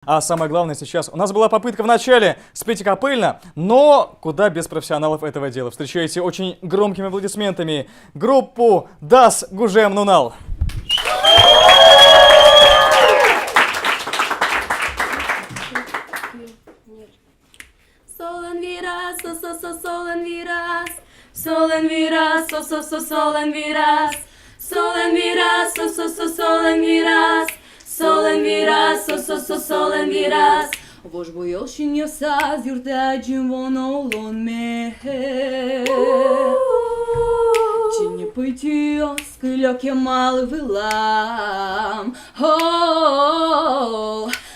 А самое главное сейчас, у нас была попытка в начале спеть капельно, но куда без профессионалов этого дела. Встречайте очень громкими аплодисментами группу Das Gujam Nunal. Sol en viras, sol en viras, sol en viras, sol en viras, sol en viras, sol en viras, sol en viras, sol en viras. Vos boioshin yosaz yurtacım von olon me. Чине пытиос кылёке малы вылам.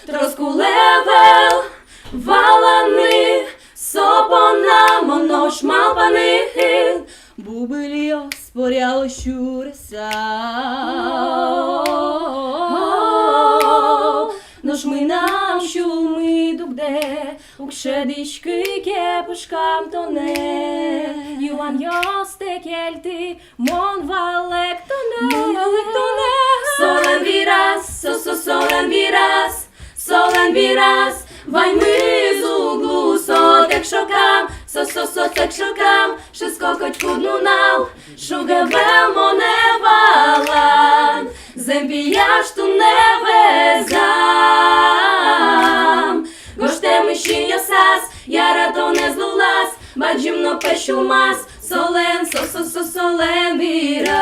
Троску левел валаны сопона монош малпаны. Бубылиос споряло щуреса. Нож ми нам шуми дугде, укшедишки кепушкам тоне. Юан йосте кельти, мон валек тоне. Солен вирас, солен вирас, солен вирас. Вай ми з углу сотек шокам, сотек шокам. Wszystko choć kudnunał, szugę welmo ne walan. Zempijasz tu ne vezam. Goštemi šinjosas, jara to ne zlulas. Bađim no pešumas, solen, solen viras.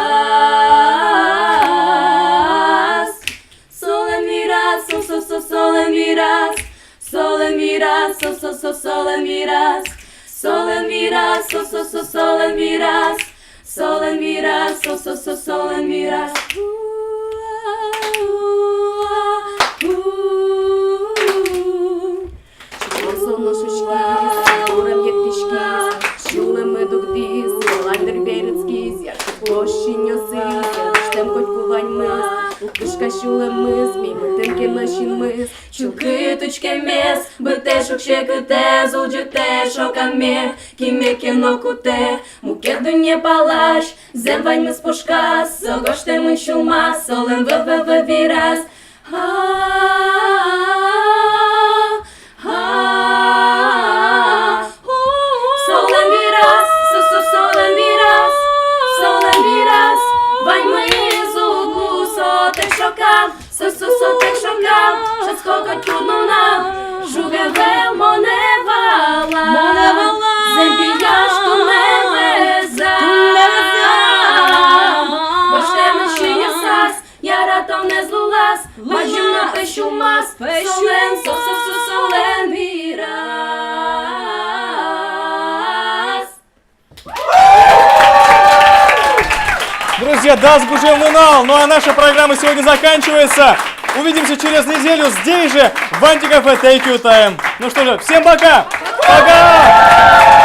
Solen viras, solen viras. Solen viras, solen viras. Solen viras, solen viras. Solen viras, solen viras. Шулем єптішкіз, шулем медугдіз, лайдер берецькіз, як пощіньосіз, штем котькувань мис, укишка шулем мис, мій метинки нашін мис, чулки точке мес, бите шокшеките, зулджите шокаме, кіме кінокуте, муке дуне палаш, земвань мис пошкас, согоште ми шума, солен вираз. Solen viras, solen viras, solen viras. Вань ми з углу сотек шокам, сотек шокам. Wszystko choć trudno nam, żółwie welmo ne walam. Zempijasz tu ne vezam. Boštemy šinjosas, jara to ne zlulas. Bađim na pešu mas, solen, solen viras. Друзья, Das Gujam Nunal. Ну а наша программа сегодня заканчивается. Увидимся через неделю здесь же, в Антикафе Take You Time. Ну что же, всем пока! Пока!